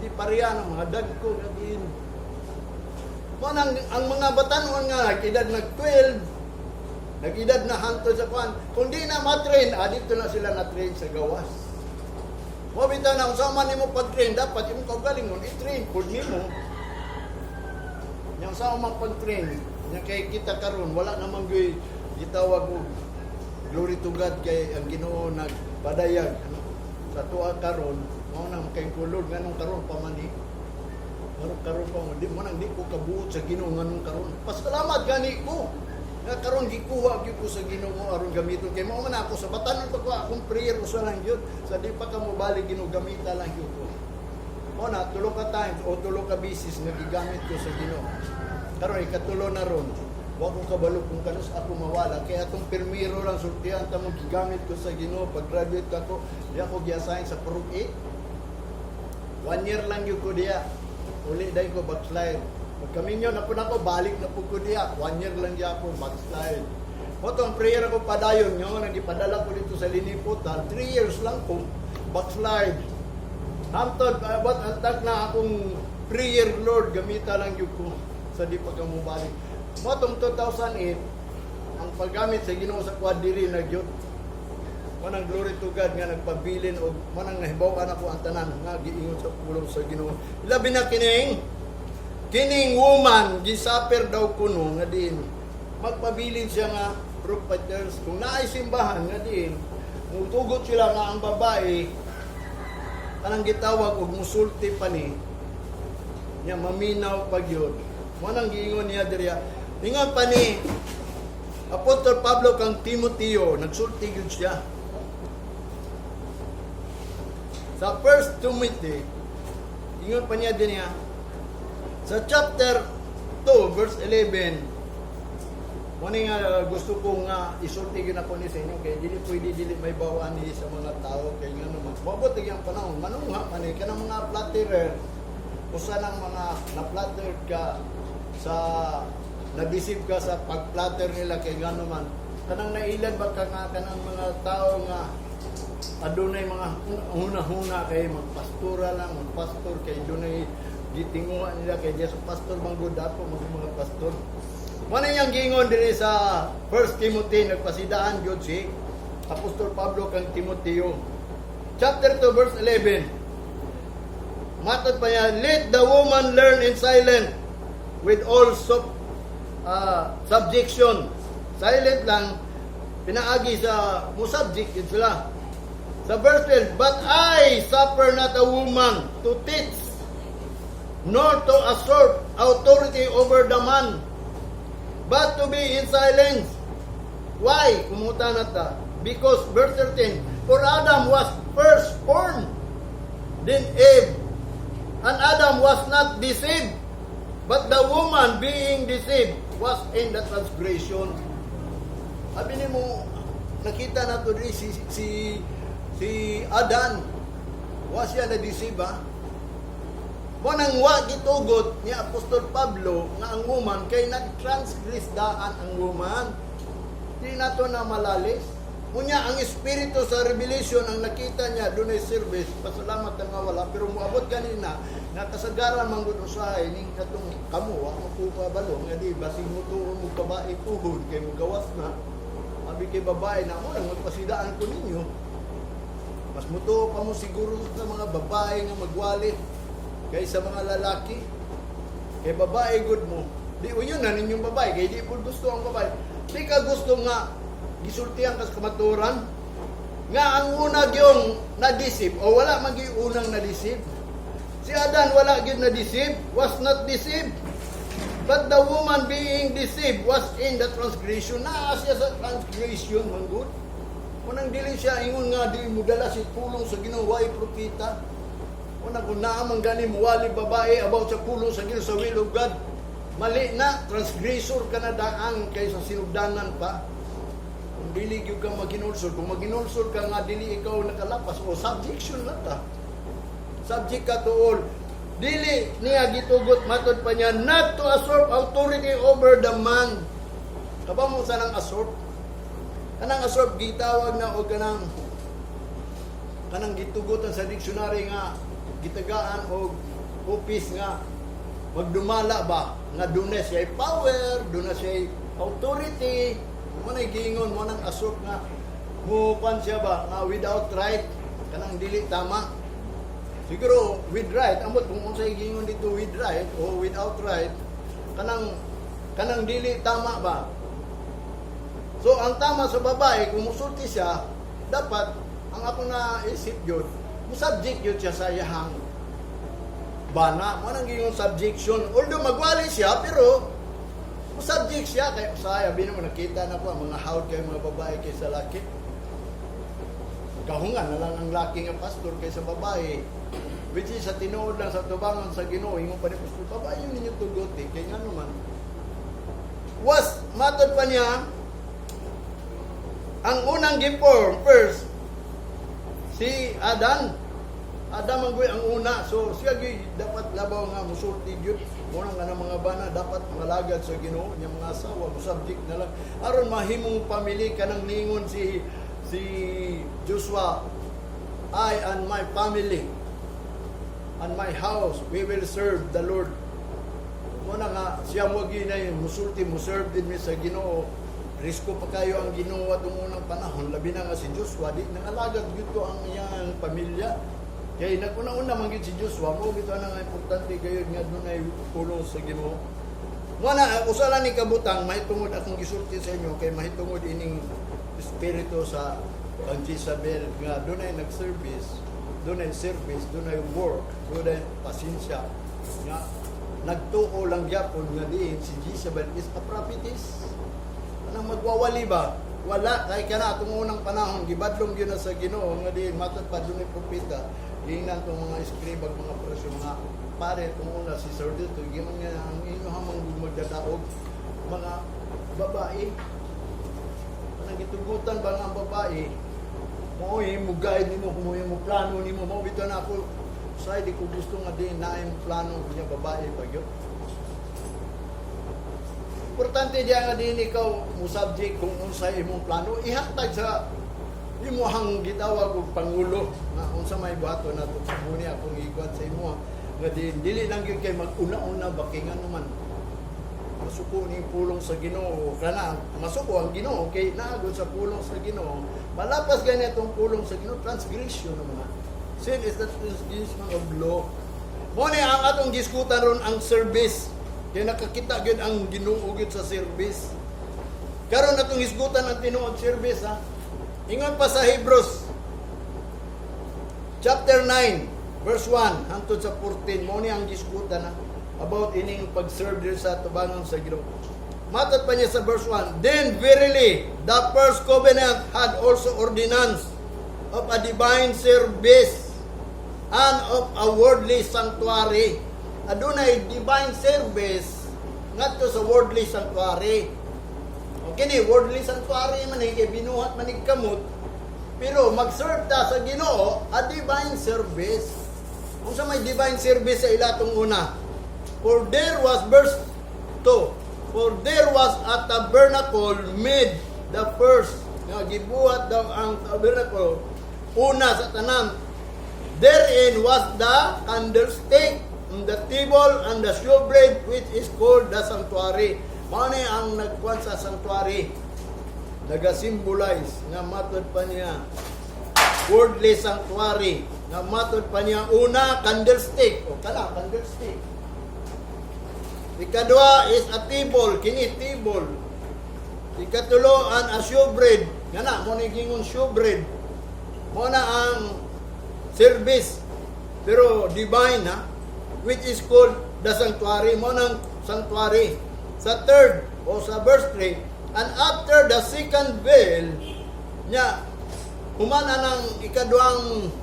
Di pareha ng mga dagko gadiin. Kung ang mga batanon nga nag-edad nag-12, nag-edad na hantod sa kwan, kung di na matrain, dito na sila na-train sa gawas. Mabita na, kung saan man mo pag-train, dapat yung kaugalingon, i-train, kung di mo. Yung saan man pag-train, yung kay kita karon wala namang gitawag o glory to God kay ang Ginoo nagpadayag sa tuwa karon, mao nang kay kulod nganong karon pa man karon pa di man ang di ko kabuot sa Ginoo nganong karon. Pasalamat gani ko. Nga karon gikuha gyud ko sa Ginoo aron gamiton kay mao man ako sa batanon pa ko akong prayer usa lang gyud sa di pa ka mo balik Ginoo gamita lang gyud ko. Mo na tulo ka times o tulo ka bisis nga gigamit ko sa Ginoo. Karon ikatulo na ron. Wa ko kabalo kung kanus ako mawala kay atong permiro lang sultihan ta mo gigamit ko sa Ginoo pag graduate ako di ako gi-assign sa Pro 8. 1 year lang gyud ko diya. Uli dai ko backslide. Pagkaminyo na po ako, balik na po ko diya. 1 year lang diya ako, backslide. Potong prayer ako padayon nyo, nagipadala ko dito sa liniputan. 3 years lang po, backslide. Hamtod, ba't antak na akong prayer, Lord, gamita lang yun ko sa di pa ka mo balik. Potong 2008, ang paggamit sa Ginoo sa kwadiri na yun. Manang glory to God nga nagpabilin o manang nahibawan ako ang tanan nga giingon sa pulong sa Ginoo. Labi na kining woman gisaper daw kuno nga din magpabilin siya nga propheters kung naay simbahan nga din mutugot sila nga ang babae kanang gitawag og musulti pa ni nya maminaw pagyod manang giingon niya diriya ingon pa ni Apostol Pablo kang Timoteo nagsulti gyud siya sa 1 Timothy ingon pa niya din niya sa chapter 2, verse 11, muna nga gusto kong isulti yun ako ni sa inyo, kaya dili may bawaan ni sa mga tao, kaya nga naman, mabuti yung panahon, manungha man ka ng mga flatterer, usa ng mga na-flatter ka sa, na-deceive ka sa pag-flatter nila, kaya nga naman, kanang nailan ba ka nga kanang mga tao nga, adunay mga huna-huna, kaya magpastura lang, magpastor, kaya adunay gitinguan nila kay Jesus pastor manggod ako mga pastor. Mano yang giingon diri sa 1 Timothy nagpasidaan gyud si Apostol Pablo kang Timoteo. Chapter 2 verse 11. Matod pa niya, let the woman learn in silence with all subjection. Silent lang pinaagi sa mo subject yun sila. Sa verse 12, but I suffer not a woman to teach nor to assert authority over the man, but to be in silence. Why? Kumuta na ta. Because, verse 13, for Adam was first born, then Eve, and Adam was not deceived, but the woman being deceived was in the transgression. Sabi ni mo, nakita na to rin si Adan, was siya na-deceive ha? Munang wa gitugot ni Apostol Pablo nga ang woman kay nag-transgress daan ang woman. Di nato na malalis. Munya ang espiritu sa revelation ang nakita niya dunay service. Pasalamat nga wala pero moabot kanina nga kasagaran manggod usahay ning katong kamo wa mo balo nga di basig mo tuon mo babae tuhod kay mo gawas na. Abi kay babae na mo nang magpasidaan ko ninyo. Mas mutuo pa mo siguro sa mga babae nga magwalit kaysa mga lalaki. Kay babae good mo. Di uyon na ninyong babae. Kay di po gusto ang babae. Di ka gusto nga gisultihan ka sa kamaturan. nga ang una yung na-deceive o wala magi unang na-deceive. Si Adan wala gyud na-deceive, was not deceived. But the woman being deceived was in the transgression. Naa siya sa transgression, man good. Unang dili siya ingon nga di mo dala si pulong sa Ginoo way propeta. Unang kung naamang gani muwali babae about sa pulong sa Ginoo sa will of God. Mali na, transgressor ka na daang kaysa sinugdanan pa. Kung dili gyud ka maginulsol, kung maginulsol ka nga dili ikaw nakalapas o subjection lang ka. Subject ka to all. Dili niya gitugot matod pa niya not to usurp authority over the man. Kaba mo sa nang usurp? Kanang usurp gitawag na o kanang gitugotan sa dictionary nga gitagaan og office nga magdumala ba nga dunay siya power, dunay siya authority. Mo na giingon mo nang usurp nga mo pan siya ba nga without right kanang dili tama. Siguro with right amot kung unsay giingon dito with right o without right kanang dili tama ba. So, ang tama sa babae, kung musulti siya, dapat, ang ako na isip yun, musubject yun siya sa iyahang bana. Manang yung subjection. Although magwali siya, pero musubject siya. Kaya saya, mo nakita na po, mga hawd kayo mga babae kaysa laki. Kahungan na lang ang laki nga pastor kaysa babae. Which is, sa tinuod lang sa tubangan sa Ginoo, ingon pa ni pastor, babae yun ninyo tugot eh. Kaya nga naman. Was, matod pa niya, ang unang giform first si Adan ang una, so siya dapat labaw nga musulti gyud unang nga mga bana dapat malagad sa Ginoo nya mga asawa subject na lang aron mahimong pamili kanang ningon si Joshua, I and my family and my house we will serve the Lord. Muna nga siya mo ginay musulti mo serve din mi sa Ginoo. Risko pa kayo ang ginawa itong unang panahon. Labi na nga si Joshua, di nangalagad dito ang iyang pamilya. Kaya naguna-una man si Joshua, mo ito na nga importante kayo nga doon ay pulong sa Ginoo. Muna, usala ni kabutang, mahitungod akong gisulti sa inyo, kay mahitungod ining espiritu sa ang Jezabel, nga doon ay nag-service, doon ay service, doon ay work, doon ay pasensya. Nga, nagtuo lang yapon nga diin, si Jezabel is a prophetess. Nang magwawali ba? Wala. Kaya ka na, itong unang panahon, gibadlong yun na sa Ginoo, nga di, matod pa doon yung propeta, hingnan itong mga eskribag, mga presyo, mga pare, itong una, si Sir Dito, gimang nga, ang inyo hamang magdadaog, mga babae. Anong gitugutan ba nga ang babae? Mo, mo guide ni mo, kung mo plano ni mo, bito na ako, sa di ko gusto nga din, na yung plano niya babae pag yun. Importante diyan nga din ikaw mo subject kung unsay imong plano ihatag sa imong gitawag og pangulo nga unsa may buhaton nato muni akong igwat sa imo nga dili lang gyud kay mag-una-una bakingan naman masuko ni pulong sa Ginoo kana masuko ang Ginoo kay naagod sa pulong sa Ginoo malapas gani atong pulong sa Ginoo transgression naman sin is the transgression of law mo ni ang atong diskutan ron ang service. Kaya nakakita gyud ang Ginoo gyud sa service. Karon atong hisgutan ang tinuod service ha. Ingon pa sa Hebrews chapter 9 verse 1 hangtod sa 14 mo ni ang hisgutan ha about ining pag-serve dir sa tubangon sa Ginoo. Matod pa niya sa verse 1, then verily the first covenant had also ordinance of a divine service and of a worldly sanctuary. Adunay divine service ngadto sa worldly sanctuary. Okay ni worldly sanctuary man kay binuhat man kamot pero mag-serve ta sa Ginoo a divine service. Unsa may divine service sa ilatong una? For there was verse 2. For there was a tabernacle made the first. Nga gibuhat daw ang tabernacle una sa tanan. Therein was the candlestick, the table and the showbread which is called the sanctuary. Mao ni ang nagkuan sa sanctuary. Naga-symbolize nga matod pa niya worldly sanctuary. Nga matod pa niya una candlestick o kana candlestick. Ikadua is a table, kini table. Ikatulo an a showbread. Kana mo ni gingon showbread. mo na ang service, pero divine, ha? Which is called the sanctuary, mo ng sanctuary. Sa third, o sa verse 3, and after the second veil, niya, humana ng ikaduang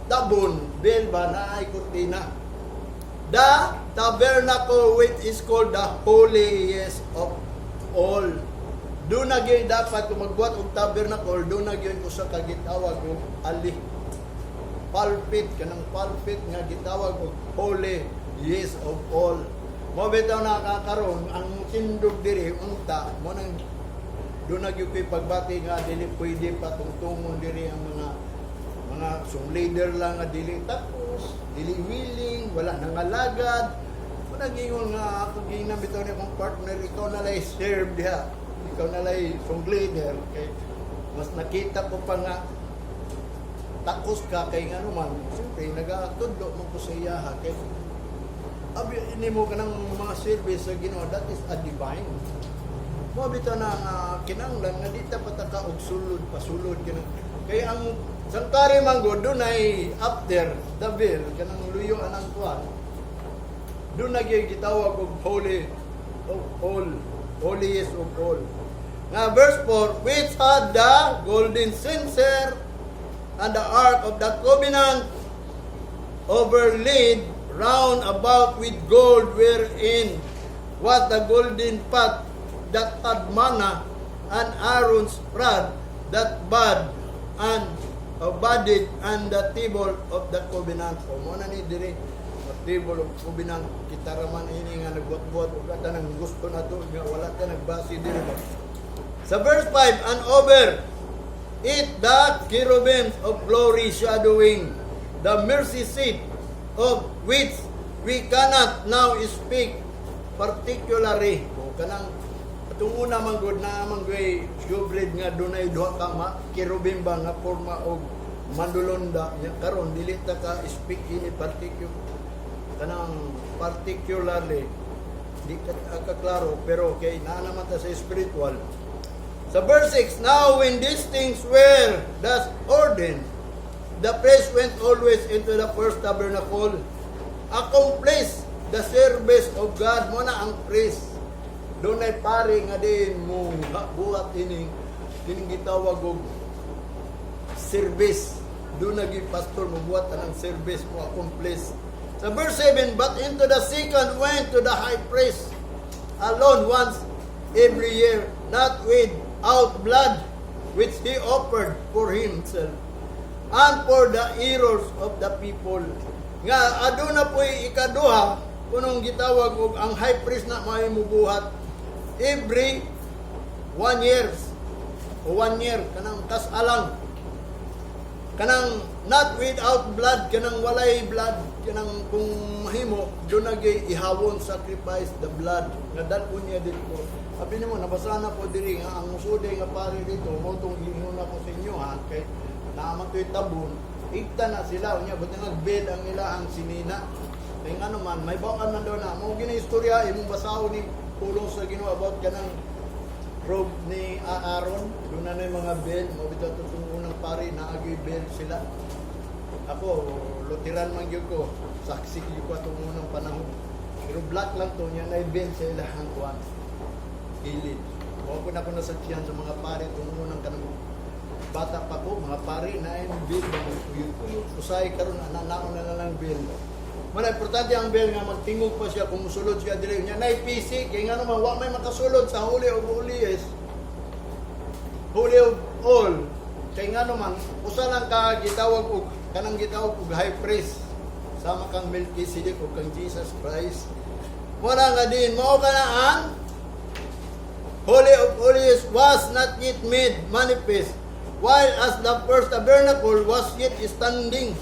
tabon, veil ba, na ay kurtina. The tabernacle, which is called the holiest of all. Doon na gyud dapat kung magbuhat og tabernacle, doon na gyud usa ka gitawag og ali. Pulpit, kanang pulpit nga gitawag og holiest of all. Mo bitaw nakakaroon ang tindog diri unta mo nang doon na gyud ko'y pagbati nga dili pwede patungtungon diri ang mga leader lang nga dili tapos, dili willing, wala nangalagad. Mo nagingon nga ako ginam bitaw ni akong partner, ikaw na lay serve diha. Ikaw na lay leader kay mas nakita ko pa nga takos ka kay nga naman, siyempre nagatudlo mo ko sa iya kay abi ini mo kanang mga service sa Ginoo, that is a divine. Mo bitaw na kinanglan nga di ta pataka og sulod pasulod kanang kay ang sanctuary man go dunay after the veil kanang luyo anang kuan. Doon na gitawag og holy of all, holiest of all. Nga verse 4, which had the golden censer and the ark of the covenant overlaid round about with gold, wherein was the golden pot that had manna, and Aaron's rod that budded, and the table of the covenant. O mo na ni diri table of covenant, kita raman ini nga nagbuot-buot ug kata nang gusto nato nga wala ta nagbasi diri ba. Sa verse 5, and over it the cherubims of glory shadowing the mercy seat, of which we cannot now speak particularly. O kanang atong una man gud na manggay showbread nga dunay duha ka cherubim ba nga forma og mandulonda nya karon dili ta ka speak ini particularly di ka klaro pero kay naa naman ta sa spiritual. Sa verse 6, now when these things were thus ordained, the priest went always into the first tabernacle, accomplish the service of God. Mo na ang priest doon ay pari nga din mo buhat ining gitawag og service. Doon naging pastor mo buhat ang service mo accomplish. Sa verse 7, but into the second went to the high priest alone once every year, not without blood, which he offered for himself and for the errors of the people. Nga aduna po'y ikaduha kunong gitawag og ang high priest na may mubuhat every 1 year o 1 year kanang tas-alang kanang not without blood, kanang walay blood, kanang kung mahimo doon nagay ihawon sacrifice the blood nga dalon niya dito. Sabi nimo nabasa na po diri nga ang musuday nga pari dito mo tong ingon ako sa inyo ha kay naaman to'y tabon ikta na sila unya buti nagbed ang ilahang sinina kay nga naman may bawaan man daw na mo gini istorya imong basaw ni pulong sa Ginoo about kanang robe ni Aaron doon na mga bed mo bitaw tutong unang pari na agi bed sila. Ako Lutheran man gyud ko saksi gyud ko atong unang panahon pero black lang to nya na bed sa ilahang kuan gilid. O ko na ko nasaksihan sa mga pari itong unang kanang bata pa ko, mga pari na yung bill usay karon ananaon na lang bill. Muna importante ang bill nga magtingog pa siya kung musulod siya dili nya nay PC kay nga naman wa may makasulod sa Holy of Holies. Holy of all. Kay nga naman usa lang ka gitawag og kanang gitawag og high priest sama kang Melchizedek o kang Jesus Christ. Muna nga din mao kana ang Holy of Holies was not yet made manifest, while as the first tabernacle was yet standing.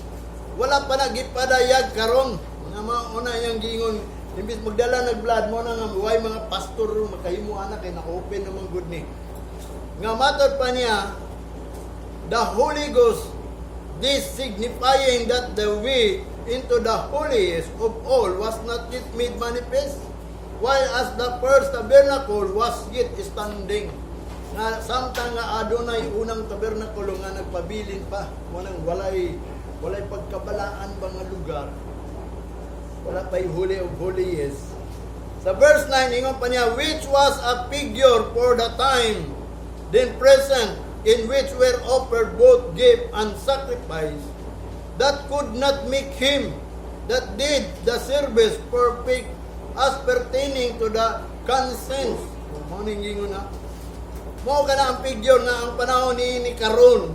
Wala pa nagipadayag karon. Nga mauna yang gingon, imbis magdala nagblad mo na nga way mga pastor makahimo ana kay na-open naman good ni. Nga matod pa niya, the Holy Ghost, this signifying that the way into the holiest of all was not yet made manifest, while as the first tabernacle was yet standing. nga samtang nga adunay unang tabernakulo nga nagpabilin pa mo nang walay pagkabalaan ba nga lugar, wala pa'y huli of holiest. Sa verse 9 ingon pa niya, which was a figure for the time then present, in which were offered both gift and sacrifice, that could not make him that did the service perfect as pertaining to the conscience. Maning gingon na mao kana ang figure nga ang panahon ni karon,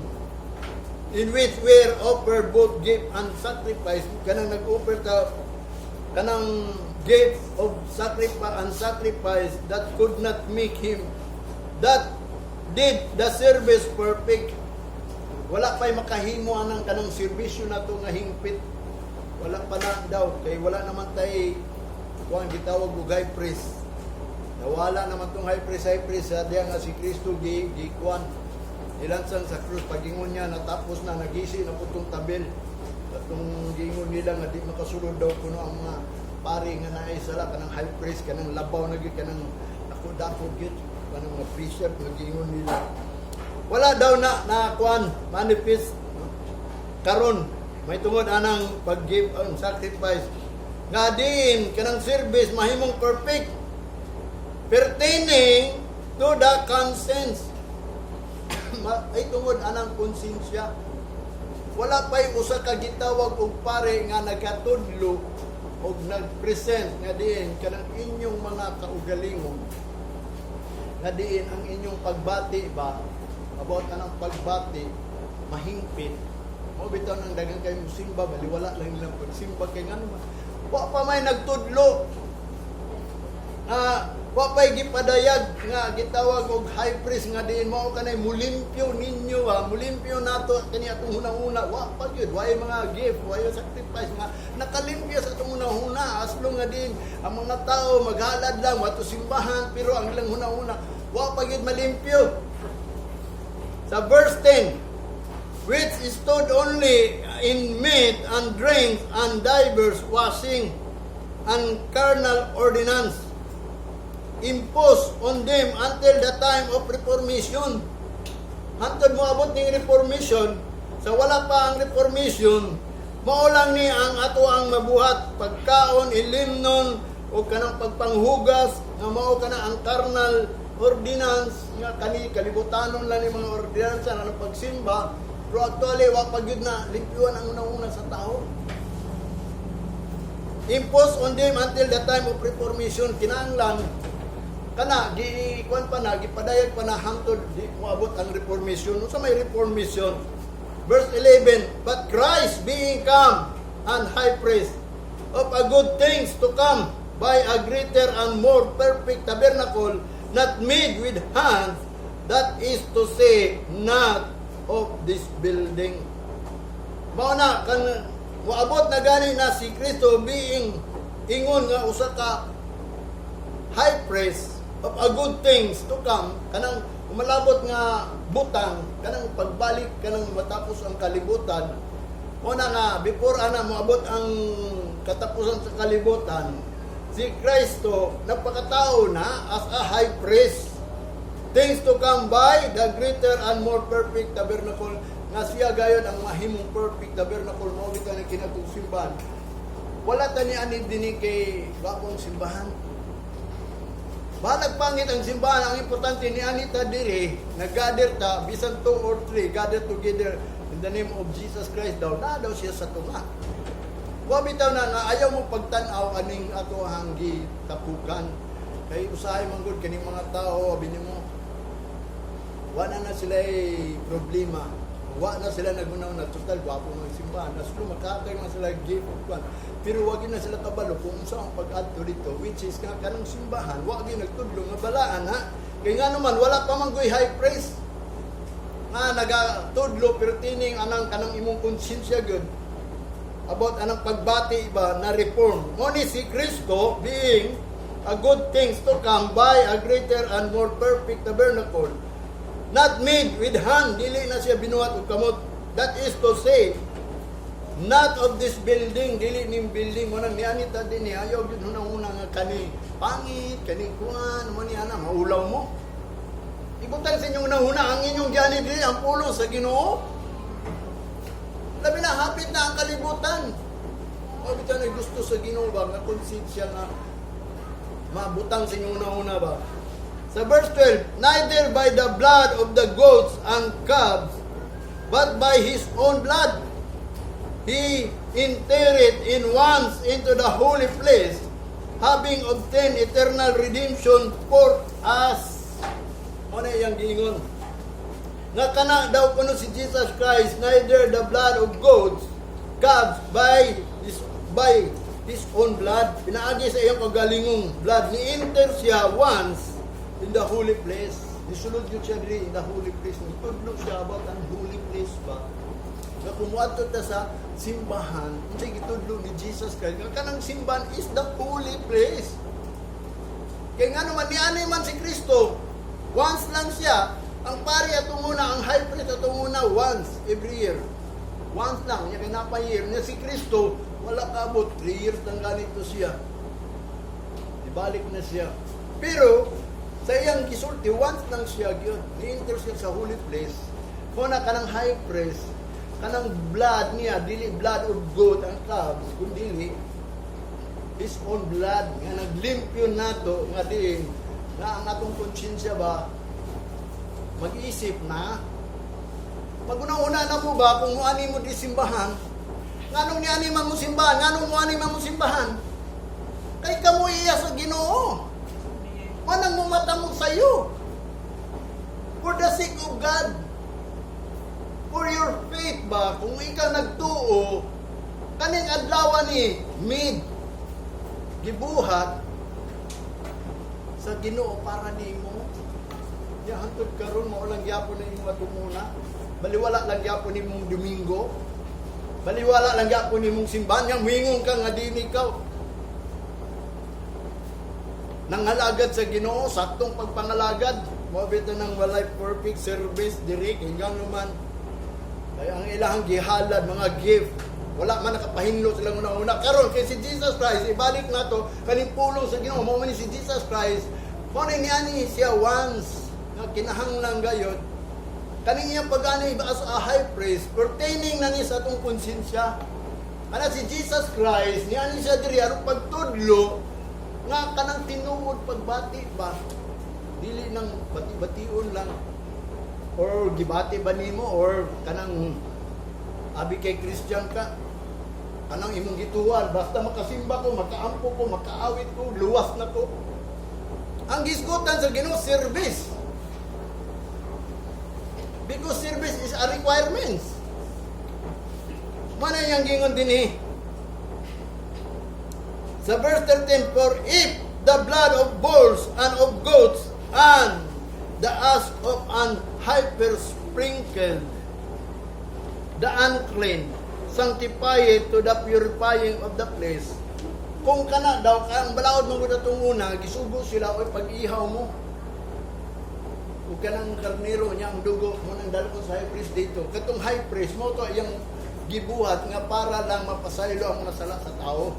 in which were offered both gift and sacrifice. Kanang nag-offer ta kanang gift of sacrifice and sacrifice that could not make him that did the service perfect. Wala pa'y makahimo anang kanang serbisyo na to nga hingpit. Wala pa na daw kay wala naman tay kuan gitawag og high priest. Nawala naman tong high priest sa diya nga si Kristo kuan ilansang sa krus. Pagingon niya natapos na, nagisi na putong tabel. Atong gingon nila nga di makasulod daw kuno ang mga pari nga naay sala kanang high priest, kanang labaw na gyud, kanang dako gyud, kanang mga preacher nagingon nila. Wala daw na kuan manifest karon may tungod anang pag-give ang sacrifice nga din kanang service mahimong perfect pertaining to the conscience. Ay tungod anang konsensya. Wala pa'y usa ka gitawag og pare nga nagatudlo og nagpresent nga diin kanang inyong mga kaugalingon nga diin ang inyong pagbati ba about anang pagbati mahingpit. Mo bitaw nang daghang kay simba baliwala lang nilang pagsimba kay ngano ba wa pa may nagtudlo wa pa'y gipadayag nga gitawag og high priest nga diin mao kanay mulimpyo ninyo mulimpyo nato kani atong hunahuna. Wa pa gyud way mga gift, way sacrifice nga nakalimpyo sa atong hunahuna as long nga din ang mga tao maghalad lang wato simbahan pero ang ilang hunahuna wa pa gyud malimpyo. Sa verse 10, which stood only in meat and drink and divers washing and carnal ordinance imposed on them until the time of Reformation. Hantod mo abot ning Reformation, sa wala pa ang Reformation, mao lang ni ang ato ang mabuhat pagkaon, ilimnon o kanang pagpanghugas nga mao kana ang carnal ordinance nga kalibutanon lang ni mga ordinansa nga pagsimba. Pero actually wa pa gyud na limpyuan ang una-una sa tao. Imposed on them until the time of Reformation. Kinahanglan kana gikuan pa na gipadayag pa na hangtod di moabot ang Reformation. Sa may Reformation, verse 11, but Christ being come and high priest of a good things to come by a greater and more perfect tabernacle, not made with hands, that is to say, not of this building. Mao na kan moabot na gani na si Kristo being ingon nga usa ka high priest of a good things to come, kanang umalabot nga butang, kanang pagbalik, kanang matapos ang kalibutan. Una nga, before ana moabot ang katapusan sa kalibutan, si Kristo nagpakatao na as a high priest. Things to come by the greater and more perfect tabernacle, nga siya gayon ang mahimong perfect tabernacle mo bitaw ni kinatong simbahan. Wala tani ani dinhi kay bakong simbahan. Balag pangit ang simbahan, ang importante ni Anita diri, nag-gather ta, bisan 2 or 3, gather together in the name of Jesus Christ daw, na daw siya sa tunga. Wa bitaw na nga ayaw mo pagtan-aw aning ato hanggi tapukan. Kay usahay man gud kaning mga tao, abi nimo. Wala na sila problema. Wa na sila nagunaw na total gwapo ng simbahan. Nasulo makatay man sila gift of God. Pero wag na sila kabalo kung saan pag-adto dito, which is nga kanang simbahan, wag gyud nagtudlo nga balaan ha. Kay nga naman wala pa man goy high priest nga nagatudlo pertaining anang kanang imong konsensya gyud about anang pagbati ba na reform. Mo ni si Kristo being a good things to come by a greater and more perfect tabernacle, not made with hand, dili na siya binuhat og kamot. That is to say, not of this building, dili ning building mo nang nianita din ni ayaw gyud hunang-una nga kani pangit, kani kuan mo ni ana maulaw mo. Ibutan sa inyong nahuna ang inyong gianib dili ang pulong sa Ginoo. Labi na hapit na ang kalibutan. O bitaw na gusto sa Ginoo ba nga konsensya nga mabutang sa inyong nahuna ba? Sa verse 12, neither by the blood of the goats and calves, but by his own blood he entered in once into the holy place, having obtained eternal redemption for us. Ano yung giingon? Nga kana daw kuno si Jesus Christ, neither the blood of goats, calves, by his own blood, pinaagi sa iyang kagalingong blood, ni-enter siya once in the holy place. Nisulod yun siya dili in the holy place. Nitudlo siya about ang holy place ba? Nga kumuadto ta sa simbahan, unsay gitudlo ni Jesus Christ, nga kanang simbahan is the holy place. Kaya nga naman, ni man si Kristo, once lang siya, ang pari atong una, ang high priest atong una, once every year. Once lang, niya kinapa year. Niya si Kristo, wala kabot, 3 years lang ganito siya. Ibalik na siya. Pero, sa iyang gisulti, once lang siya, ni-enter siya sa holy place. Kung na kanang high priest, kanang blood niya, dili blood of goat ang calves, kundi his own blood, nga naglimpyo nato, nga din, nga ang atong konsensya ba, mag-isip na, pag-una-una na mo ba, kung muani mo di simbahan, nganong ni ani man mo simbahan, nganong mo ani man mo simbahan, kay kamo iya sa Ginoo, manang mumata mo sa'yo, for the sake of God, for your faith ba, kung ikaw nagtuo, kaning adlaw ni mid, gibuhat, sa Ginoo para nimo, ya hantod karon mo lang gyapon na imong atumuna, baliwala lang gyapon nimong Domingo, baliwala lang gyapon nimong simbahan, yang muingon ka nga dini ikaw. Nangalagad sa Ginoo, saktong pagpangalagad, mabito ng walay perfect service diri hanggang naman ay ang ilahang gihalad mga gift, wala man nakapahinlo silang una-una. Karon kay si Jesus Christ, ibalik na to kaning pulong sa Ginoo, mao man ni si Jesus Christ, mao ni ani siya once nga kinahanglan gayud kaning iyang pag-ani as a high priest pertaining na ni sa atong konsensya. Ana si Jesus Christ ni ani siya diri aron pagtudlo nga kanang tinuod pagbati ba, dili nang bati-bation lang or gibati ba nimo or kanang abi kay Christian ka, kanang imong gituwan basta makasimba ko, makaampo ko, makaawit ko, luwas na ko. Ang gisgutan sa Ginoo service, because service is a requirement. Mana yang gingon dinhi sa verse 13, for if the blood of bulls and of goats and the ash of an heifer sprinkled the unclean, sanctify it to the purifying of the place. Kung kana daw, ang balaod mo gud atong una, gisugo sila oy pag-ihaw mo. Ug kanang karnero niya ang dugo mo nang dalo sa high priest dito. Katong high priest mo to iyang gibuhat nga para lang mapasaylo ang mga sala sa tao.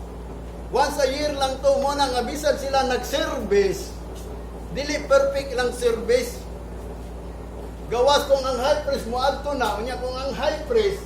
Once a year lang to mo nang abisan sila nag-service. Dili perfect lang service. Gawas kung ang high priest mo adto na, unya kung ang high priest